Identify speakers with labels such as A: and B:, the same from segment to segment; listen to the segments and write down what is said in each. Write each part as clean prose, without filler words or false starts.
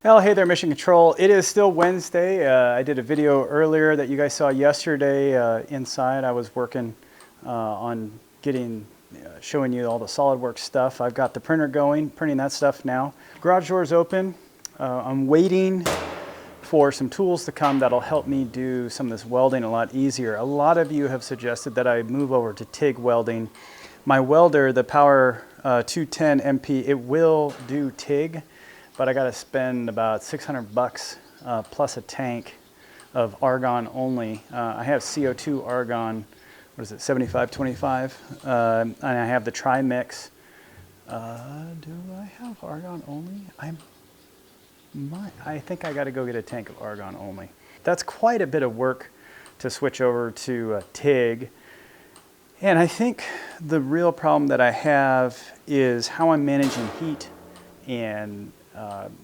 A: Well, hey there, Mission Control. It is still Wednesday. I did a video earlier that you guys saw yesterday inside. I was working on showing you all the SolidWorks stuff. I've got the printer going, printing that stuff now. Garage door is open. I'm waiting for some tools to come that'll help me do some of this welding a lot easier. A lot of you have suggested that I move over to TIG welding. My welder, the Power 210 MP, it will do TIG, but I got to spend about 600 bucks plus a tank of argon only. I have CO2 argon, what is it, 7525, and I have the tri-mix. Do I have argon only? I think I got to go get a tank of argon only. That's quite a bit of work to switch over to TIG. And I think the real problem that I have is how I'm managing heat and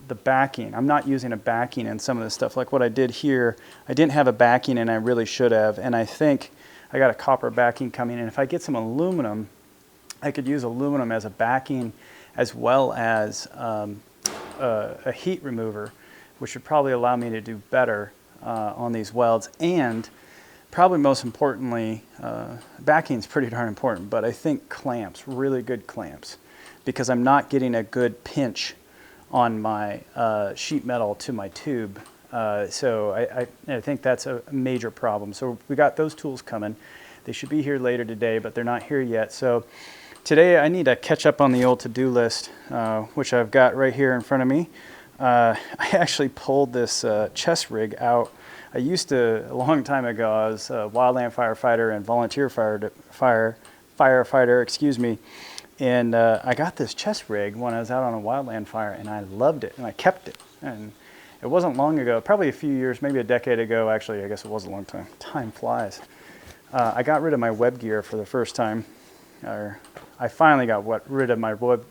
A: the backing. I'm not using a backing in some of this stuff. Like what I did here, I didn't have a backing and I really should have. And I think I got a copper backing coming in. If I get some aluminum, I could use aluminum as a backing as well as a heat remover, which would probably allow me to do better on these welds. And probably most importantly, backing is pretty darn important, but I think clamps, really good clamps, because I'm not getting a good pinch on my sheet metal to my tube. So I think that's a major problem. So we got those tools coming. They should be here later today, but they're not here yet. So today I need to catch up on the old to-do list, which I've got right here in front of me. I actually pulled this chest rig out. I used to, a long time ago, I was a wildland firefighter and volunteer firefighter, excuse me. And I got this chest rig when I was out on a wildland fire, and I loved it, and I kept it. And it wasn't long ago, probably a few years, maybe a decade ago, actually, I guess it was a long time. Time flies. I got rid of my web gear for the first time. I finally got rid of my web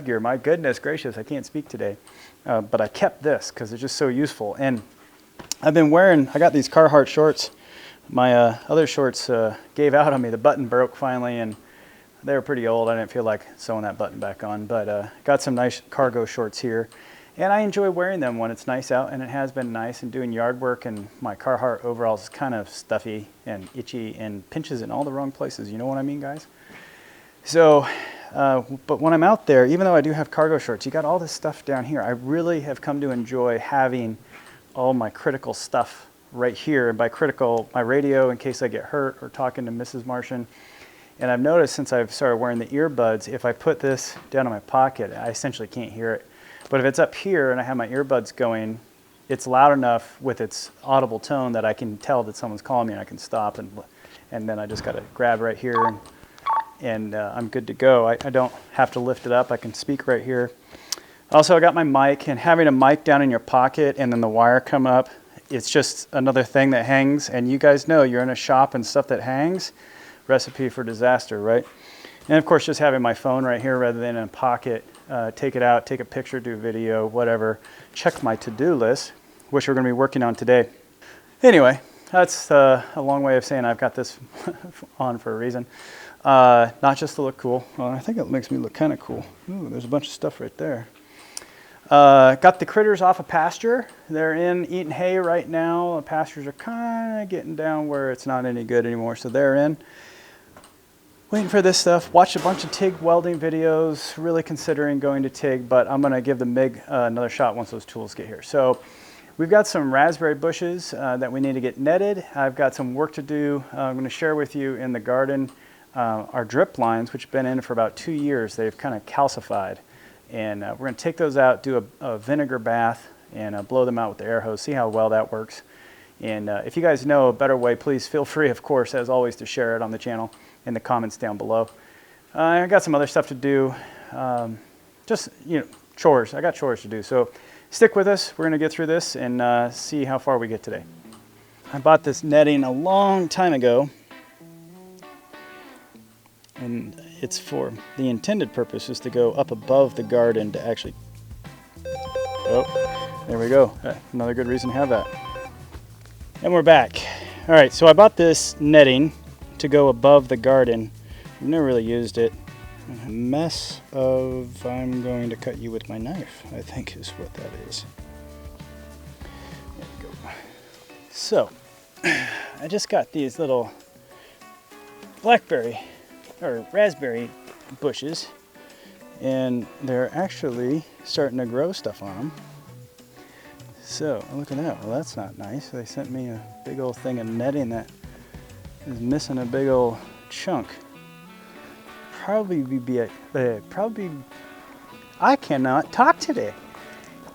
A: gear. My goodness gracious, I can't speak today. But I kept this because it's just so useful. And I've been wearing, I got these Carhartt shorts. My other shorts gave out on me. The button broke finally, and they were pretty old. I didn't feel like sewing that button back on, but got some nice cargo shorts here. And I enjoy wearing them when it's nice out, and it has been nice, and doing yard work, and my Carhartt overalls is kind of stuffy and itchy and pinches in all the wrong places. You know what I mean, guys? So, but when I'm out there, even though I do have cargo shorts, you got all this stuff down here. I really have come to enjoy having all my critical stuff right here. And by critical, my radio in case I get hurt or talking to Mrs. Martian. And I've noticed since I've started wearing the earbuds, if I put this down in my pocket, I essentially can't hear it. But if it's up here and I have my earbuds going, it's loud enough with its audible tone that I can tell that someone's calling me and I can stop. And then I just got to grab right here and I'm good to go. I don't have to lift it up. I can speak right here. Also, I got my mic, and having a mic down in your pocket and then the wire come up, it's just another thing that hangs. And you guys know you're in a shop and stuff that hangs, recipe for disaster, right? And of course, just having my phone right here rather than in a pocket, take it out, take a picture, do a video, whatever. Check my to-do list, which we're going to be working on today. Anyway, that's a long way of saying I've got this on for a reason. Not just to look cool. Well, I think it makes me look kind of cool. Ooh, there's a bunch of stuff right there. Got the critters off a pasture. They're in eating hay right now. The pastures are kind of getting down where it's not any good anymore, so they're in. Waiting for this stuff. Watched a bunch of TIG welding videos. Really considering going to TIG, but I'm going to give the MIG another shot once those tools get here. So we've got some raspberry bushes that we need to get netted. I've got some work to do. I'm going to share with you in the garden our drip lines, which have been in for about 2 years. They've kind of calcified. And we're going to take those out, do a vinegar bath, and blow them out with the air hose, see how well that works. And if you guys know a better way, please feel free, of course, as always, to share it on the channel in the comments down below. I got some other stuff to do, just, chores. I got chores to do. So stick with us. We're going to get through this and see how far we get today. I bought this netting a long time ago. And it's for the intended purpose is to go up above the garden to actually, oh, there we go. Another good reason to have that. And we're back. All right, so I bought this netting to go above the garden. I've never really used it. A mess of I'm going to cut you with my knife, I think is what that is. There we go. So, I just got these little blackberry or raspberry bushes, and they're actually starting to grow stuff on them. So, look at that. Well, that's not nice. They sent me a big old thing of netting that is missing a big old chunk. I cannot talk today.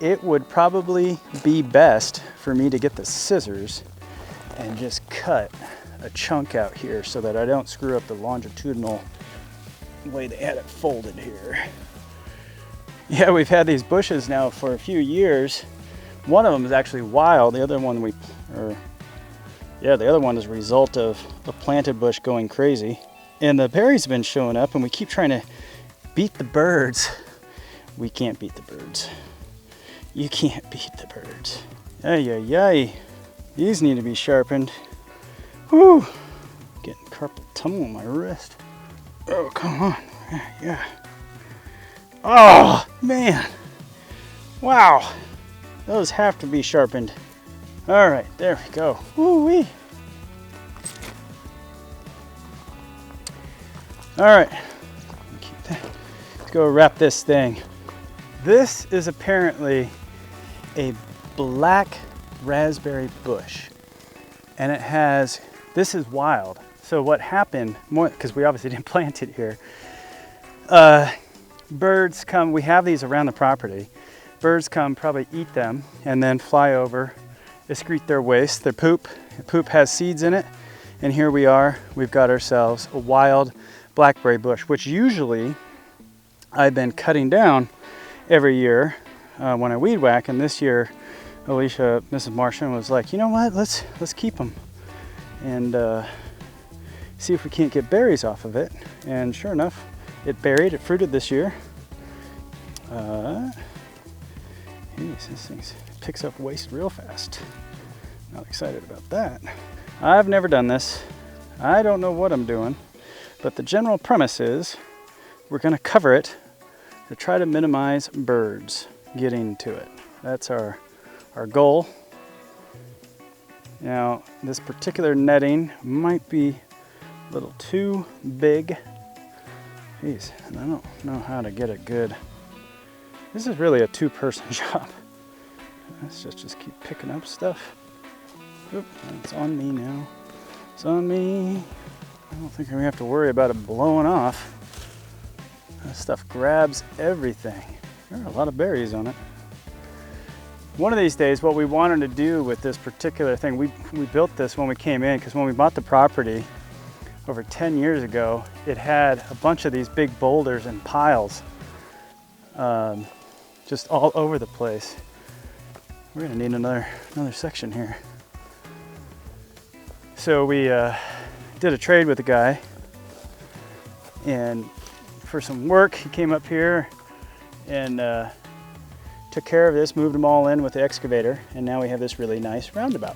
A: It would probably be best for me to get the scissors and just cut a chunk out here so that I don't screw up the longitudinal way they had it folded here. Yeah, we've had these bushes now for a few years. One of them is actually wild. The other one the other one is a result of a planted bush going crazy. And the berries have been showing up, and we keep trying to beat the birds. We can't beat the birds. You can't beat the birds. Ay, ay, ay. These need to be sharpened. Whew. Getting carpal tunnel on my wrist. Oh, come on. Yeah. Oh, man. Wow. Those have to be sharpened. All right, there we go. Woo-wee. All right, keep that. Let's go wrap this thing. This is apparently a black raspberry bush, and this is wild. So what happened, because we obviously didn't plant it here, birds come, we have these around the property. Birds come, probably eat them, and then fly over, excrete their waste, their poop. The poop has seeds in it, and here we are, we've got ourselves a wild blackberry bush, which usually I've been cutting down every year when I weed whack, and this year Alicia, Mrs. Martian, was like, you know what, let's keep them and see if we can't get berries off of it. And sure enough, it fruited this year. This thing picks up waste real fast. Not excited about that. I've never done this. I don't know what I'm doing, but the general premise is we're going to cover it to try to minimize birds getting to it. That's our goal. Now, this particular netting might be a little too big. Jeez, and I don't know how to get it good. This is really a two-person job. Let's just keep picking up stuff. Oop, it's on me now. It's on me. I don't think we have to worry about it blowing off. That stuff grabs everything. There are a lot of berries on it. One of these days, what we wanted to do with this particular thing, we built this when we came in, because when we bought the property over 10 years ago, it had a bunch of these big boulders and piles just all over the place. We're gonna need another section here. So we did a trade with a guy, and for some work, he came up here and took care of this, moved them all in with the excavator, and now we have this really nice roundabout,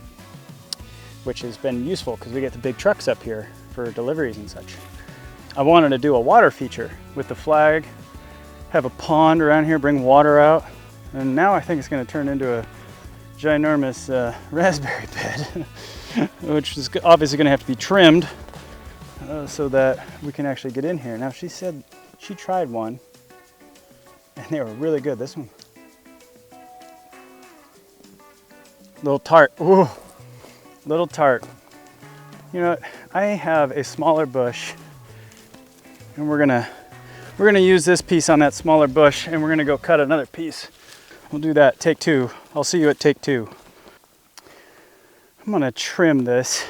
A: which has been useful because we get the big trucks up here for deliveries and such. I wanted to do a water feature with the flag, have a pond around here, bring water out, and now I think it's going to turn into a ginormous raspberry bed, which is obviously going to have to be trimmed so that we can actually get in here. Now, she said she tried one, and they were really good. This one, little tart. Ooh, little tart. You know what? I have a smaller bush, and we're gonna use this piece on that smaller bush, and we're gonna go cut another piece. We'll do that. Take two. I'll see you at take two. I'm gonna trim this.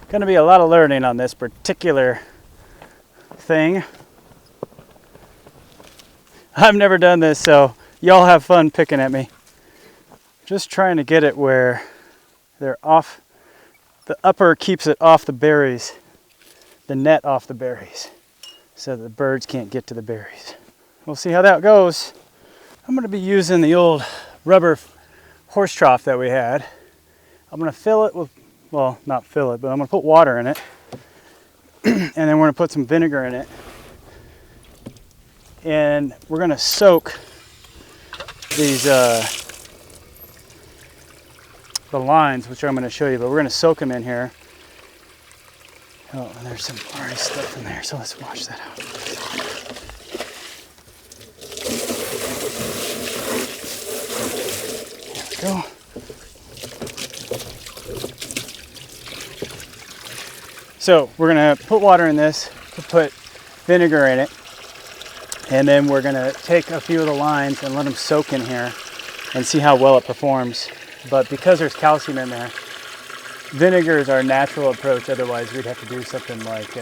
A: Gonna be a lot of learning on this particular thing. I've never done this, so y'all have fun picking at me. Just trying to get it where they're off. The upper keeps it off the berries, the net off the berries, so the birds can't get to the berries. We'll see how that goes. I'm gonna be using the old rubber horse trough that we had. I'm gonna fill it with, well, not fill it, but I'm gonna put water in it. And then we're gonna put some vinegar in it and we're gonna soak these the lines, which I'm gonna show you, but we're gonna soak them in here. Oh, and there's some already stuff in there, so let's wash that out. There we go. So we're gonna put water in this to put vinegar in it, and then we're gonna take a few of the lines and let them soak in here and see how well it performs. But because there's calcium in there, vinegar is our natural approach. Otherwise, we'd have to do something like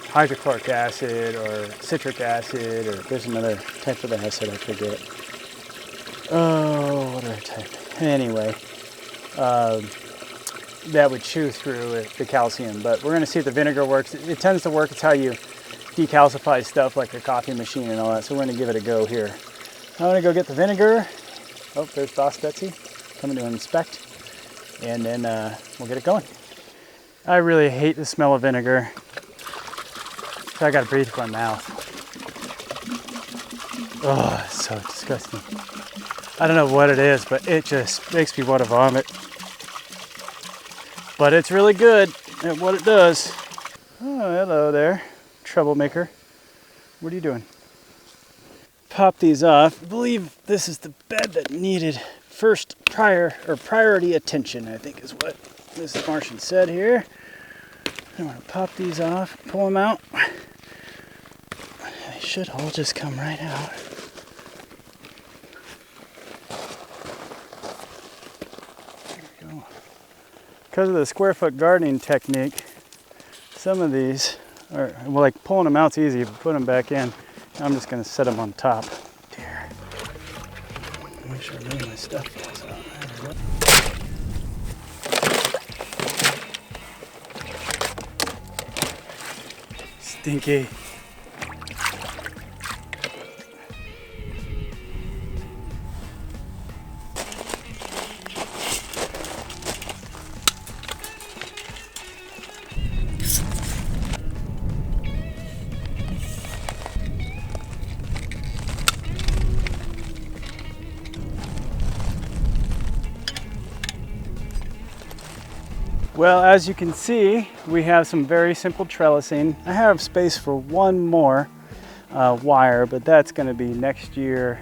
A: hydrochloric acid or citric acid, or there's another type of acid I forget. Oh, what did I type? Anyway, that would chew through the calcium. But we're going to see if the vinegar works. It tends to work. It's how you decalcify stuff like a coffee machine and all that. So we're going to give it a go here. I'm going to go get the vinegar. Oh, there's Boss Betsy coming to inspect. And then we'll get it going. I really hate the smell of vinegar. So I got to breathe with my mouth. Oh, it's so disgusting. I don't know what it is, but it just makes me want to vomit. But it's really good at what it does. Oh, hello there, troublemaker. What are you doing? Pop these off. I believe this is the bed that needed first priority attention, I think is what Mrs. Martian said here. I'm going to pop these off, pull them out. They should all just come right out. Because of the square foot gardening technique, some of these are, well, like pulling them out's easy, but putting them back in, I'm just going to set them on top. Here. Make sure none of my stuff falls out. Stinky. Well, as you can see, we have some very simple trellising. I have space for one more wire, but that's going to be next year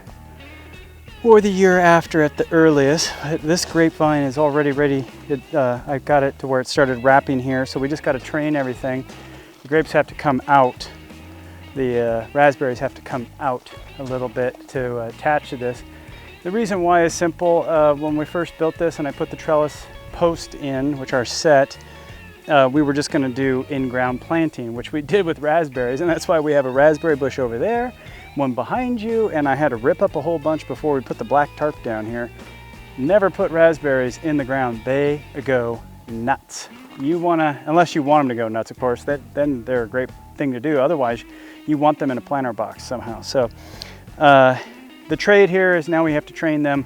A: or the year after at the earliest. This grapevine is already ready. I got it to where it started wrapping here, so we just got to train everything. The grapes have to come out. The raspberries have to come out a little bit to attach to this. The reason why is simple. When we first built this and I put the trellis post in, which are set, we were just going to do in-ground planting, which we did with raspberries, and that's why we have a raspberry bush over there, one behind you, and I had to rip up a whole bunch before we put the black tarp down here. Never put raspberries in the ground. They go nuts. You want to, unless you want them to go nuts, of course, then they're a great thing to do. Otherwise, you want them in a planter box somehow. So the trade here is now we have to train them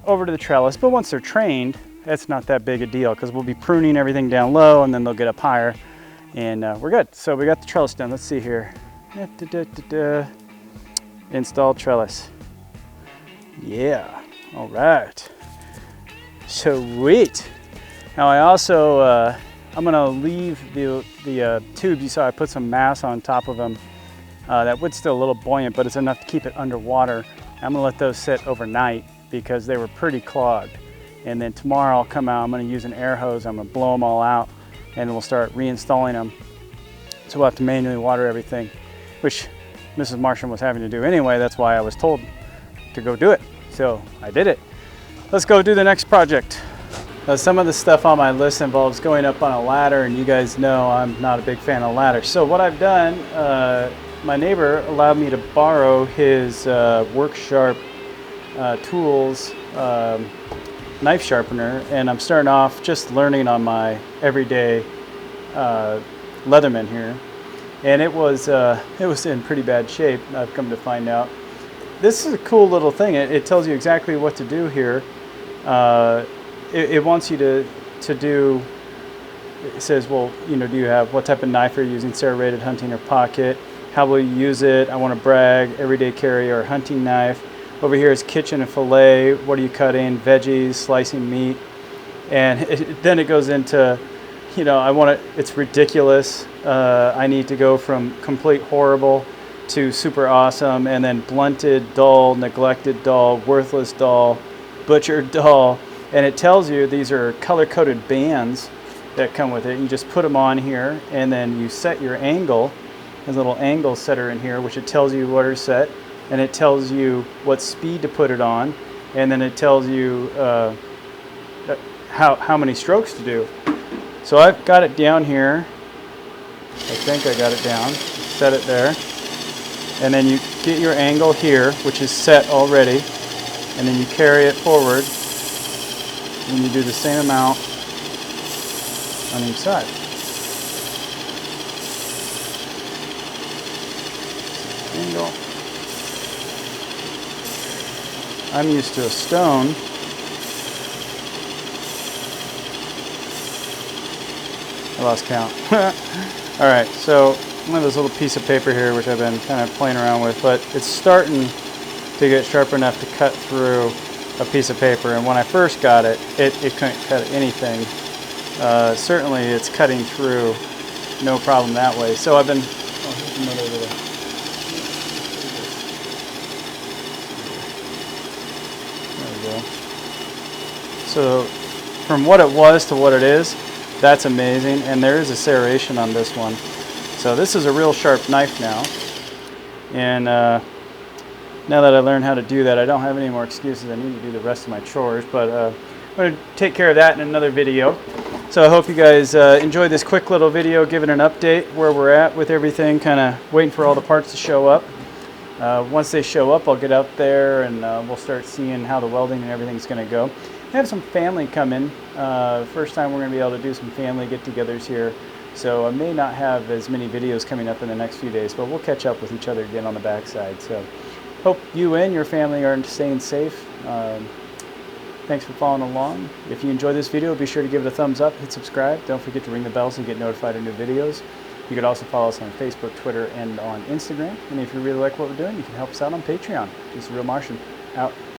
A: over to the trellis, but once they're trained, it's not that big a deal because we'll be pruning everything down low and then they'll get up higher and we're good. So we got the trellis done. Let's see here. Install trellis. Yeah, all right. Sweet. Now I also, I'm gonna leave the tubes. You saw I put some mass on top of them. That wood's still a little buoyant, but it's enough to keep it underwater. I'm gonna let those sit overnight because they were pretty clogged. And then tomorrow I'll come out, I'm gonna use an air hose, I'm gonna blow them all out, and we'll start reinstalling them. So we'll have to manually water everything, which Mrs. Martian was having to do anyway. That's why I was told to go do it. So I did it. Let's go do the next project. Some of the stuff on my list involves going up on a ladder, and you guys know I'm not a big fan of ladders. So what I've done, my neighbor allowed me to borrow his Work Sharp tools, knife sharpener, and I'm starting off just learning on my everyday Leatherman here, and it was in pretty bad shape. I've come to find out. This is a cool little thing. It tells you exactly what to do here. It wants you to do it says, well, you know, do you have, what type of knife are you using, serrated, hunting, or pocket? How will you use it? I want to brag, everyday carry, or hunting knife. Over here is kitchen and fillet. What are you cutting? Veggies, slicing meat. And then it goes into, you know, I want to, it's ridiculous. I need to go from complete horrible to super awesome, and then blunted, dull, neglected, dull, worthless, dull, butchered, dull. And it tells you these are color-coded bands that come with it. You just put them on here, and then you set your angle. There's a little angle setter in here, which it tells you what are set, and it tells you what speed to put it on, and then it tells you how many strokes to do. So I've got it down here. I think I got it down. Set it there. And then you get your angle here, which is set already, and then you carry it forward, and you do the same amount on each side. Angle. I'm used to a stone. I lost count. All right, so I have this little piece of paper here, which I've been kind of playing around with, but it's starting to get sharp enough to cut through a piece of paper. And when I first got it, it couldn't cut anything. Certainly it's cutting through, no problem that way. So I've been, oh, here's another little, there we go. So from what it was to what it is, that's amazing. And there is a serration on this one. So this is a real sharp knife now. And now that I learned how to do that, I don't have any more excuses. I need to do the rest of my chores, but I'm going to take care of that in another video. So I hope you guys enjoyed this quick little video, giving an update where we're at with everything, kind of waiting for all the parts to show up. Once they show up, I'll get out there and we'll start seeing how the welding and everything's going to go. I have some family come in. First time we're going to be able to do some family get-togethers here. So I may not have as many videos coming up in the next few days, but we'll catch up with each other again on the backside. So hope you and your family are staying safe. Thanks for following along. If you enjoyed this video, be sure to give it a thumbs up, hit subscribe. Don't forget to ring the bell so you get notified of new videos. You could also follow us on Facebook, Twitter, and on Instagram. And if you really like what we're doing, you can help us out on Patreon. This is Real Martian, out.